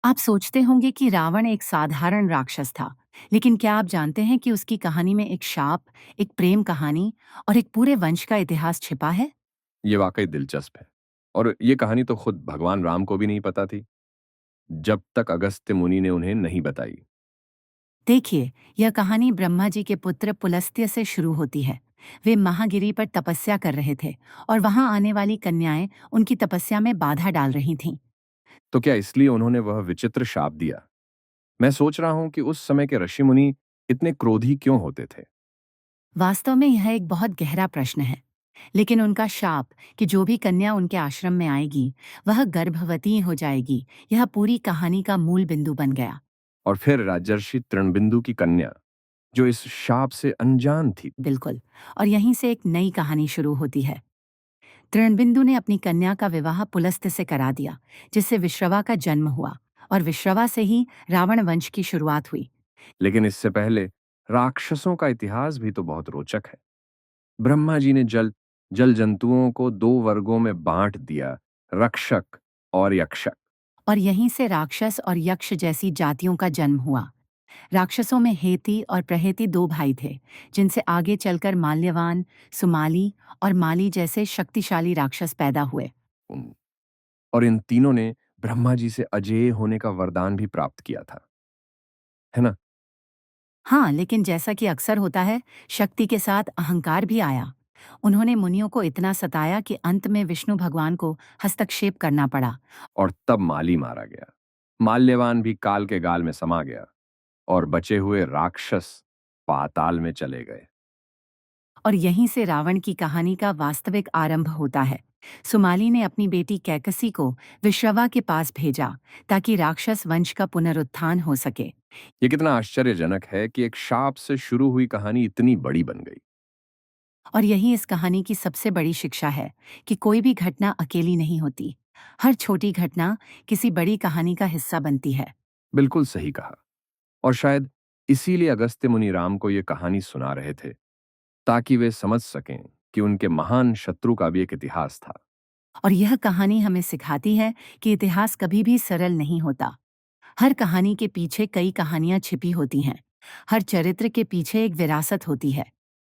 आप सोचते होंगे कि रावण एक साधारण राक्षस था, लेकिन क्या आप जानते हैं कि उसकी कहानी में एक शाप, एक प्रेम कहानी और एक पूरे वंश का इतिहास छिपा है? ये वाकई दिलचस्प है। और ये कहानी तो खुद भगवान राम को भी नहीं पता थी, जब तक अगस्त्य मुनि ने उन्हें नहीं बताई। देखिए, यह कहानी ब्रह्मा जी के पुत्र पुलस्त्य से शुरू होती है। वे महागिरी पर तपस्या कर रहे थे और वहां आने वाली कन्याएं उनकी तपस्या में बाधा डाल रही थीं। तो क्या इसलिए उन्होंने वह विचित्र शाप दिया? मैं सोच रहा हूं कि उस समय के ऋषि मुनि इतने क्रोधी क्यों होते थे। वास्तव में यह एक बहुत गहरा प्रश्न है, लेकिन उनका शाप कि जो भी कन्या उनके आश्रम में आएगी, वह गर्भवती हो जाएगी, यह पूरी कहानी का मूल बिंदु बन गया। और फिर राजर्षि तृणबिंदु की कन्या, जो इस शाप से अनजान थी। बिल्कुल। और यहीं से एक नई कहानी शुरू होती है। तृणबिंदु ने अपनी कन्या का विवाह पुलस्त्य से करा दिया, जिससे विश्रवा का जन्म हुआ और विश्रवा से ही रावण वंश की शुरुआत हुई। लेकिन इससे पहले राक्षसों का इतिहास भी तो बहुत रोचक है। ब्रह्मा जी ने जल जल जंतुओं को दो वर्गों में बांट दिया, रक्षक और यक्षक। और यहीं से राक्षस और यक्ष जैसी जातियों का जन्म हुआ। राक्षसों में हेती और प्रहेती दो भाई थे, जिनसे आगे चलकर माल्यवान, सुमाली और माली जैसे शक्तिशाली राक्षस पैदा हुए। उन- और इन तीनों ने ब्रह्मा जी से अजेय होने का वरदान भी प्राप्त किया था, है ना? हाँ, लेकिन जैसा कि अक्सर होता है, शक्ति के साथ अहंकार भी आया। उन्होंने मुनियों को इतना सताया कि अंत में विष्णु भगवान को हस्तक्षेप करना पड़ा। और तब माली मारा गया। माल्यवान भी काल के गाल में समा गया और बचे हुए राक्षस पाताल में चले गए। और यहीं से रावण की कहानी का वास्तविक आरंभ होता है। सुमाली ने अपनी बेटी कैकसी को विश्रवा के पास भेजा, ताकि राक्षस वंश का पुनरुत्थान हो सके। ये कितना आश्चर्यजनक है कि एक शाप से शुरू हुई कहानी इतनी बड़ी बन गई। और यही इस कहानी की सबसे बड़ी शिक्षा है कि कोई भी घटना अकेली नहीं होती। हर छोटी घटना किसी बड़ी कहानी का हिस्सा बनती है। बिल्कुल सही कहा। और शायद इसीलिए अगस्त्य मुनि राम को ये कहानी सुना रहे थे, ताकि वे समझ सकें कि उनके महान शत्रु का भी एक इतिहास था। और यह कहानी हमें सिखाती है कि इतिहास कभी भी सरल नहीं होता। हर कहानी के पीछे कई कहानियां छिपी होती हैं। हर चरित्र के पीछे एक विरासत होती है।